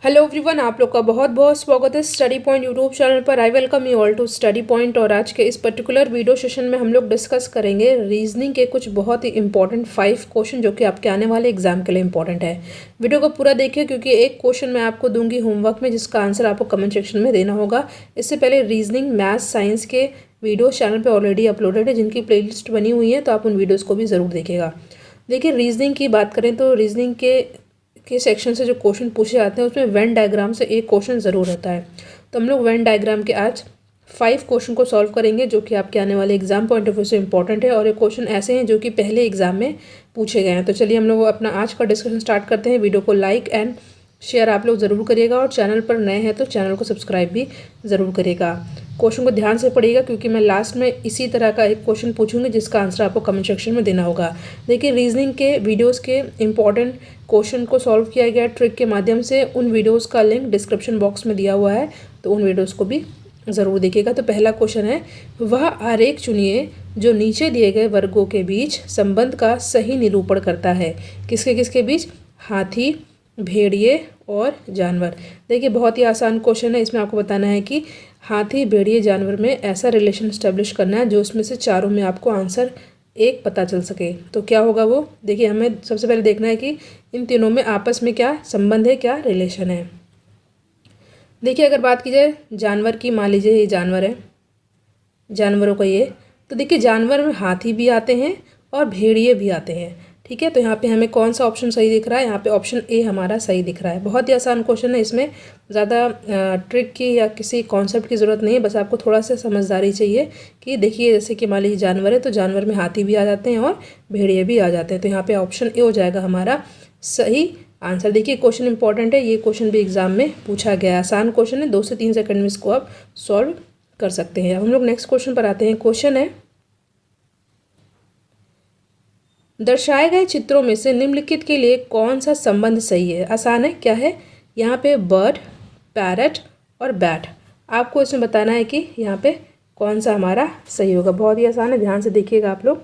Hello everyone, आप लोग का बहुत बहुत स्वागत है स्टडी पॉइंट यूट्यूब चैनल पर। I welcome you all to Study Point. और आज के इस पर्टिकुलर वीडियो सेशन में हम लोग डिस्कस करेंगे रीजनिंग के कुछ बहुत ही इंपॉर्टेंट 5 क्वेश्चन जो कि आपके आने वाले एग्जाम के लिए इंपॉर्टेंट है। वीडियो को पूरा देखिए क्योंकि एक क्वेश्चन मैं आपको दूंगी होमवर्क में जिसका आंसर आपको कमेंट सेक्शन में देना होगा। इससे पहले रीजनिंग मैथ्स साइंस के वीडियो चैनल पर ऑलरेडी अपलोडेड है जिनकी प्ले बनी हुई है, तो आप उन वीडियोज़ को भी ज़रूर देखिएगा। देखिए, रीजनिंग की बात करें तो रीजनिंग के सेक्शन से जो क्वेश्चन पूछे जाते हैं उसमें वेन डायग्राम से एक क्वेश्चन ज़रूर होता है। तो हम लोग वेन डायग्राम के आज 5 क्वेश्चन को सॉल्व करेंगे जो कि आपके आने वाले एग्जाम पॉइंट ऑफ व्यू से इंपॉर्टेंट है। और ये क्वेश्चन ऐसे हैं जो कि पहले एग्जाम में पूछे गए हैं। तो चलिए हम लोग अपना आज का डिस्कशन स्टार्ट करते हैं। वीडियो को लाइक एंड शेयर आप लोग ज़रूर करिएगा और चैनल पर नए हैं तो चैनल को सब्सक्राइब भी ज़रूर करिएगा। क्वेश्चन को ध्यान से पढ़िएगा क्योंकि मैं लास्ट में इसी तरह का एक क्वेश्चन पूछूंगी जिसका आंसर आपको कमेंट सेक्शन में देना होगा। देखिए, रीजनिंग के वीडियोस के इंपॉर्टेंट क्वेश्चन को सॉल्व किया गया ट्रिक के माध्यम से। उन वीडियोस का लिंक डिस्क्रिप्शन बॉक्स में दिया हुआ है, तो उन वीडियोस को भी ज़रूर देखिएगा। तो पहला क्वेश्चन है, वह आरेख चुनिए जो नीचे दिए गए वर्गों के बीच संबंध का सही निरूपण करता है। किसके किसके बीच? हाथी, भेड़िए और जानवर। देखिए, बहुत ही आसान क्वेश्चन है। इसमें आपको बताना है कि हाथी, भेड़िए, जानवर में ऐसा रिलेशन स्टैब्लिश करना है जो उसमें से चारों में आपको आंसर एक पता चल सके। तो क्या होगा वो? देखिए, हमें सबसे पहले देखना है कि इन तीनों में आपस में क्या संबंध है, क्या रिलेशन है। देखिए, अगर बात की जाए जानवर की, मान लीजिए ये जानवर है, जानवरों का ये, तो देखिए जानवर में हाथी भी आते हैं और भेड़िए भी आते हैं। ठीक है, तो यहाँ पे हमें कौन सा ऑप्शन सही दिख रहा है? यहाँ पे ऑप्शन ए हमारा सही दिख रहा है। बहुत ही आसान क्वेश्चन है, इसमें ज़्यादा ट्रिक की या किसी कॉन्सेप्ट की ज़रूरत नहीं है, बस आपको थोड़ा सा समझदारी चाहिए कि देखिए जैसे कि मान लीजिए जानवर है तो जानवर में हाथी भी आ जाते हैं और भेड़िए भी आ जाते हैं। तो यहाँ पे ऑप्शन ए हो जाएगा हमारा सही आंसर। देखिए, क्वेश्चन इंपॉर्टेंट है, ये क्वेश्चन भी एग्जाम में पूछा गया है। आसान क्वेश्चन है, 2 से 3 सेकंड में इसको आप सॉल्व कर सकते हैं। अब हम लोग नेक्स्ट क्वेश्चन पर आते हैं। क्वेश्चन है, दर्शाए गए चित्रों में से निम्नलिखित के लिए कौन सा संबंध सही है? आसान है, क्या है? यहाँ पे बर्ड, पैरट और बैट। आपको इसमें बताना है कि यहाँ पे कौन सा हमारा सही होगा। बहुत ही आसान है, ध्यान से देखिएगा आप लोग।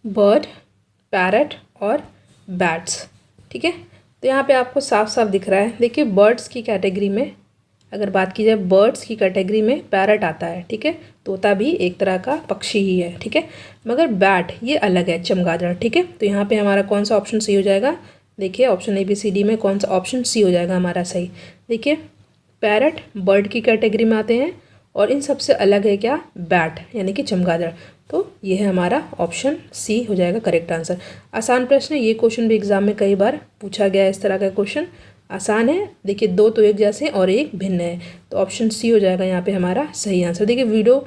बर्ड, पैरट और बैट्स। ठीक है, तो यहाँ पे आपको साफ साफ दिख रहा है। देखिए, बर्ड्स की कैटेगरी में अगर बात की जाए, बर्ड्स की कैटेगरी में पैरट आता है। ठीक है, तोता भी एक तरह का पक्षी ही है। ठीक है, मगर बैट ये अलग है, चमगादड़। ठीक है, तो यहाँ पे हमारा कौन सा ऑप्शन सही हो जाएगा? देखिए, option A B C D में कौन सा ऑप्शन सी हो जाएगा हमारा सही? देखिए, पैरट बर्ड की कैटेगरी में आते हैं और इन सबसे अलग है क्या? बैट, यानी कि चमगादड़। तो ये है हमारा ऑप्शन सी हो जाएगा करेक्ट आंसर। आसान प्रश्न है, ये क्वेश्चन भी एग्जाम में कई बार पूछा गया है। इस तरह का क्वेश्चन आसान है। देखिए, 2 तो एक जैसे और एक भिन्न है, तो ऑप्शन सी हो जाएगा यहाँ पे हमारा सही आंसर। देखिए, वीडियो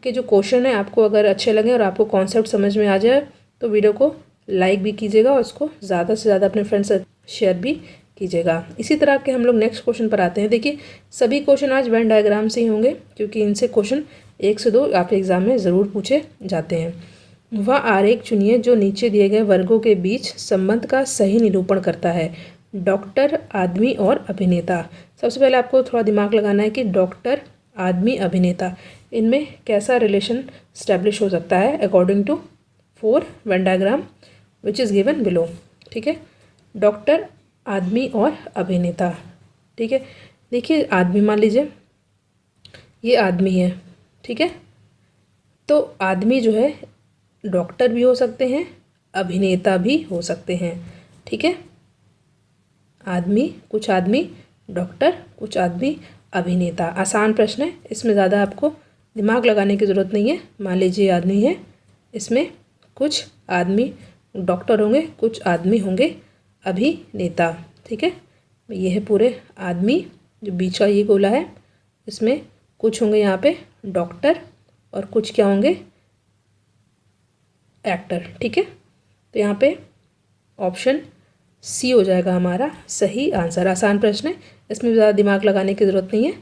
के जो क्वेश्चन है आपको अगर अच्छे लगे और आपको कॉन्सेप्ट समझ में आ जाए तो वीडियो को लाइक भी कीजिएगा और उसको ज़्यादा से ज़्यादा अपने फ्रेंड्स से शेयर भी कीजिएगा। इसी तरह के हम लोग नेक्स्ट क्वेश्चन पर आते हैं। देखिए, सभी क्वेश्चन आज वेन डायग्राम से ही होंगे क्योंकि इनसे क्वेश्चन 1 से 2 आपके एग्जाम में ज़रूर पूछे जाते हैं। वह आरेख चुनिए जो नीचे दिए गए वर्गों के बीच संबंध का सही निरूपण करता है। डॉक्टर, आदमी और अभिनेता। सबसे पहले आपको थोड़ा दिमाग लगाना है कि डॉक्टर, आदमी, अभिनेता, इनमें कैसा रिलेशन स्टैब्लिश हो सकता है according to 4 Venn diagram which is given below. ठीक है, डॉक्टर, आदमी और अभिनेता। ठीक है, देखिए आदमी, मान लीजिए ये आदमी है। ठीक है, तो आदमी जो है डॉक्टर भी हो सकते हैं, अभिनेता भी हो सकते हैं। ठीक है, आदमी, कुछ आदमी डॉक्टर, कुछ आदमी अभिनेता। आसान प्रश्न है, इसमें ज़्यादा आपको दिमाग लगाने की ज़रूरत नहीं है। मान लीजिए आदमी है, इसमें कुछ आदमी डॉक्टर होंगे, कुछ आदमी होंगे अभिनेता। ठीक है, ये है पूरे आदमी, जो बीच का ये गोला है, इसमें कुछ होंगे यहाँ पे डॉक्टर और कुछ क्या होंगे? एक्टर। ठीक है, तो यहाँ पे ऑप्शन सी हो जाएगा हमारा सही आंसर। आसान प्रश्न है, इसमें ज़्यादा दिमाग लगाने की ज़रूरत नहीं है।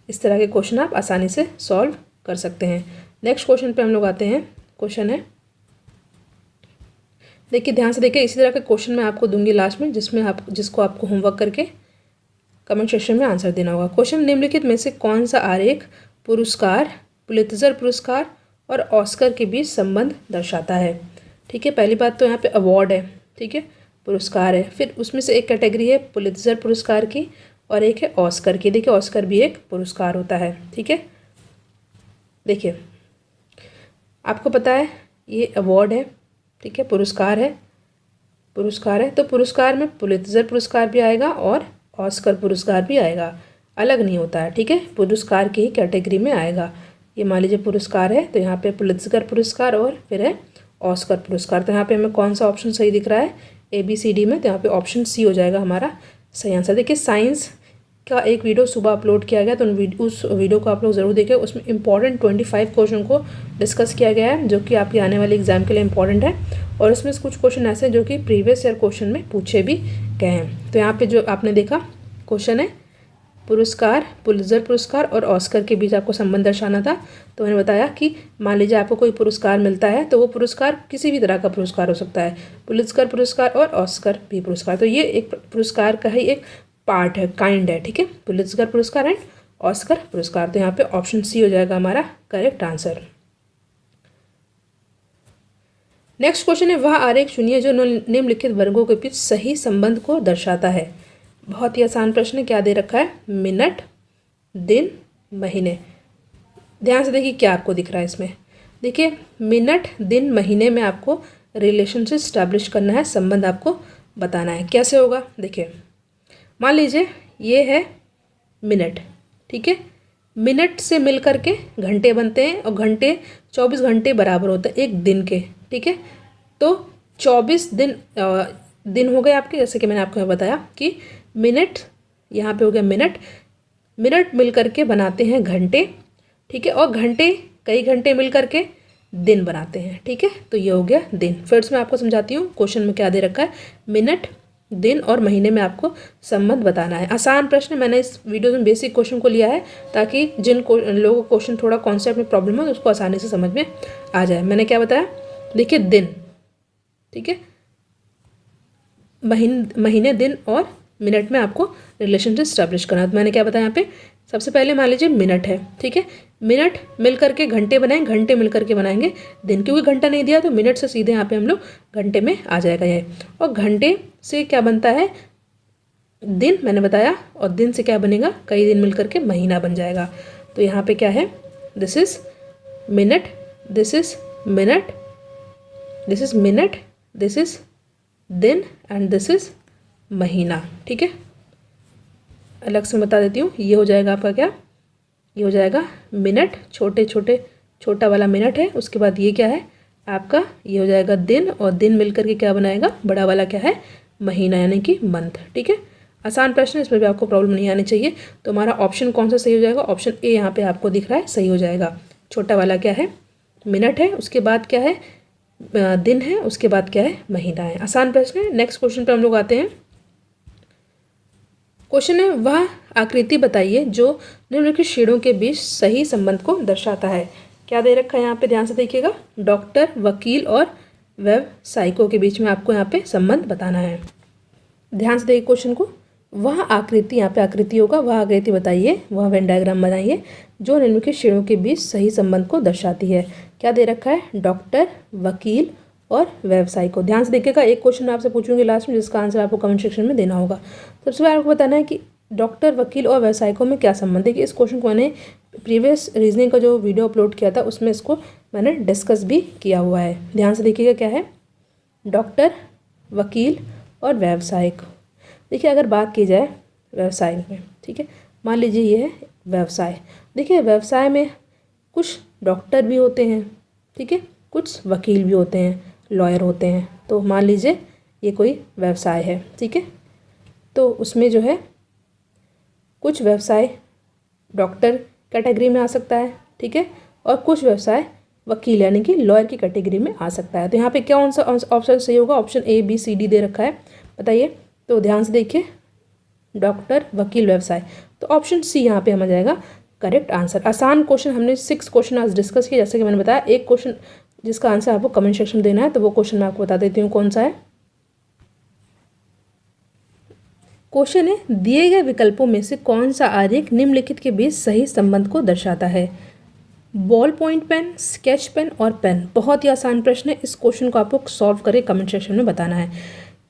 इस तरह के क्वेश्चन आप आसानी से सॉल्व कर सकते हैं। नेक्स्ट क्वेश्चन पे हम लोग आते हैं। क्वेश्चन है, देखिए ध्यान से देखिए, इसी तरह के क्वेश्चन मैं आपको दूंगी लास्ट में जिसको आपको होमवर्क करके कमेंट सेक्शन में आंसर देना होगा। क्वेश्चन, निम्नलिखित में से कौन सा आरेख पुरस्कार, पुलित्जर पुरस्कार और ऑस्कर के बीच संबंध दर्शाता है? ठीक है, पहली बात तो यहाँ पे अवार्ड है। ठीक है, पुरस्कार है। फिर उसमें से एक कैटेगरी है पुलित्ज़र पुरस्कार की और एक है ऑस्कर की। देखिए ऑस्कर भी एक पुरस्कार होता है, ठीक है। देखिए आपको पता है ये अवार्ड है, ठीक है, पुरस्कार है, तो पुरस्कार में पुलित्ज़र पुरस्कार भी आएगा और ऑस्कर पुरस्कार भी आएगा, अलग नहीं होता है, ठीक है, पुरस्कार की ही कैटेगरी में आएगा। ये मान लीजिए पुरस्कार है तो यहाँ पे पुलित्ज़र पुरस्कार और फिर है ऑस्कर पुरस्कार। तो यहाँ पे हमें कौन सा ऑप्शन सही दिख रहा है ABCD में, तो यहाँ पे ऑप्शन C हो जाएगा हमारा सही आंसर। देखिए साइंस का एक वीडियो सुबह अपलोड किया गया, तो उस वीडियो को आप लोग ज़रूर देखें। उसमें इंपॉर्टेंट 25 क्वेश्चन को डिस्कस किया गया है जो कि आपके आने वाले एग्जाम के लिए इंपॉर्टेंट है, और उसमें से कुछ क्वेश्चन ऐसे हैं जो कि प्रीवियस ईयर क्वेश्चन में पूछे भी गए हैं। तो यहाँ पे जो आपने देखा क्वेश्चन है पुरस्कार, पुलित्ज़र पुरस्कार और ऑस्कर के बीच आपको संबंध दर्शाना था। तो मैंने बताया कि मान लीजिए आपको कोई पुरस्कार मिलता है तो वो पुरस्कार किसी भी तरह का पुरस्कार हो सकता है, पुलित्ज़र पुरस्कार और ऑस्कर भी पुरस्कार। तो ये एक पुरस्कार का ही एक पार्ट है, काइंड है, ठीक है, पुलित्ज़र पुरस्कार एंड ऑस्कर पुरस्कार। तो यहाँ पे ऑप्शन C हो जाएगा हमारा करेक्ट आंसर। नेक्स्ट क्वेश्चन है वह आरेख चुनिए जो निम्नलिखित वर्गों के बीच सही संबंध को दर्शाता है। बहुत ही आसान प्रश्न है। क्या दे रखा है? मिनट, दिन, महीने। ध्यान से देखिए क्या आपको दिख रहा है इसमें। देखिए मिनट, दिन, महीने में आपको रिलेशनशिप स्टैब्लिश करना है, संबंध आपको बताना है। कैसे होगा? देखिए मान लीजिए ये है मिनट, ठीक है, मिनट से मिल करके घंटे बनते हैं और घंटे 24 घंटे बराबर होते हैं एक दिन के, ठीक है। तो 24 दिन हो गए आपके, जैसे कि मैंने आपको बताया कि मिनट, यहाँ पे हो गया मिनट, मिनट मिल करके बनाते हैं घंटे, ठीक है, और घंटे कई घंटे मिल करके दिन बनाते हैं, ठीक है। तो ये हो गया दिन। फिर से मैं आपको समझाती हूँ क्वेश्चन में क्या दे रखा है। मिनट, दिन और महीने में आपको संबंध बताना है। आसान प्रश्न, मैंने इस वीडियो में बेसिक क्वेश्चन को लिया है ताकि जिन लोगों को क्वेश्चन थोड़ा कॉन्सेप्ट में प्रॉब्लम हो तो उसको आसानी से समझ में आ जाए। मैंने क्या बताया? देखिए दिन, ठीक है, महीने, दिन और मिनट में आपको रिलेशनशिप स्टैब्लिश करना है। तो मैंने क्या बताया यहाँ पे? सबसे पहले मान लीजिए मिनट है, ठीक है, मिनट मिल करके घंटे बनाएंगे, घंटे मिल करके बनाएंगे दिन, क्योंकि घंटा नहीं दिया तो मिनट से सीधे यहाँ पे हम लोग घंटे में आ जाएगा ये। और घंटे से क्या बनता है? दिन, मैंने बताया, और दिन से क्या बनेगा? कई दिन मिल करके महीना बन जाएगा। तो यहाँ पे क्या है? This is minute, this is minute, this is minute, this is दिन एंड दिस इज महीना, ठीक है। अलग से बता देती हूँ, ये हो जाएगा आपका क्या? ये हो जाएगा मिनट, छोटा वाला मिनट है। उसके बाद ये क्या है आपका? ये हो जाएगा दिन, और दिन मिलकर के क्या बनाएगा? बड़ा वाला क्या है? महीना, यानी कि मंथ, ठीक है। आसान प्रश्न है, इसमें भी आपको प्रॉब्लम नहीं आनी चाहिए। तो हमारा ऑप्शन कौन सा सही हो जाएगा? ऑप्शन A यहाँ पे आपको दिख रहा है, सही हो जाएगा। छोटा वाला क्या है? मिनट है, उसके बाद क्या है? दिन है, उसके बाद क्या है? महीना है। आसान प्रश्न है। नेक्स्ट क्वेश्चन पे हम लोग आते हैं। क्वेश्चन है वह आकृति बताइए जो निम्नलिखित श्रेणियों के बीच सही संबंध को दर्शाता है। क्या दे रखा है यहाँ पे? ध्यान से देखिएगा। डॉक्टर, वकील और व्यवसायिकों के बीच में आपको यहाँ पे संबंध बताना है। ध्यान से देखिए क्वेश्चन को। वह आकृति, यहाँ पे आकृति होगा, वह आकृति बताइए, वह वेन डायग्राम बनाइए जो निम्नलिखित श्रेणियों के बीच सही संबंध को दर्शाती है। क्या दे रखा है? डॉक्टर, वकील और व्यवसाय को। ध्यान से देखिएगा, एक क्वेश्चन आपसे पूछूंगी लास्ट में जिसका आंसर आपको कमेंट सेक्शन में देना होगा। सबसे पहले आपको बताना है कि डॉक्टर, वकील और व्यवसायिकों में क्या संबंध है। कि इस क्वेश्चन को मैंने प्रीवियस रीजनिंग का जो वीडियो अपलोड किया था उसमें इसको मैंने डिस्कस भी किया हुआ है। ध्यान से देखिएगा क्या है? डॉक्टर, वकील और व्यवसायिक। देखिए अगर बात की जाए व्यवसाय में, ठीक है, मान लीजिए ये है व्यवसाय। देखिए व्यवसाय में कुछ डॉक्टर भी होते हैं, ठीक है, कुछ वकील भी होते हैं, लॉयर होते हैं। तो मान लीजिए ये कोई व्यवसाय है, ठीक है, तो उसमें जो है कुछ व्यवसाय डॉक्टर कैटेगरी में आ सकता है, ठीक है, और कुछ व्यवसाय वकील यानी कि लॉयर की कैटेगरी में आ सकता है। तो यहाँ पे क्या ऑप्शन सही होगा? Option A, B, C, D दे रखा है, बताइए। तो ध्यान से देखिए, डॉक्टर, वकील, व्यवसाय, तो ऑप्शन C यहाँ पे आ जाएगा करेक्ट आंसर। आसान क्वेश्चन हमने 6 क्वेश्चन आज डिस्कस किए। जैसे कि मैंने बताया एक क्वेश्चन जिसका आंसर आपको कमेंट सेक्शन में देना है, तो वो क्वेश्चन मैं आपको बता देती हूँ कौन सा है। क्वेश्चन है दिए गए विकल्पों में से कौन सा आरेख निम्नलिखित के बीच सही संबंध को दर्शाता है। Ball point pen, sketch pen और पेन। बहुत ही आसान प्रश्न है। इस क्वेश्चन को आपको सॉल्व करके कमेंट सेक्शन में बताना है।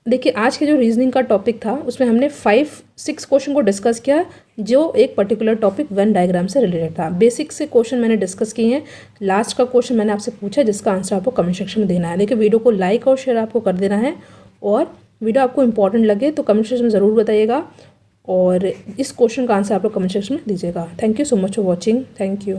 देखिए आज के जो रीजनिंग का टॉपिक था उसमें हमने 5-6 क्वेश्चन को डिस्कस किया जो एक पर्टिकुलर टॉपिक वेन डायग्राम से रिलेटेड था। बेसिक से क्वेश्चन मैंने डिस्कस किए हैं। लास्ट का क्वेश्चन मैंने आपसे पूछा जिसका आंसर आपको कमेंट सेक्शन में देना है। देखिए वीडियो को लाइक और शेयर आपको कर देना है, और वीडियो आपको इंपॉर्टेंट लगे तो कमेंट सेक्शन में ज़रूर बताइएगा, और इस क्वेश्चन का आंसर आप लोग कमेंट सेक्शन में दीजिएगा। Thank you so much for watching. Thank you.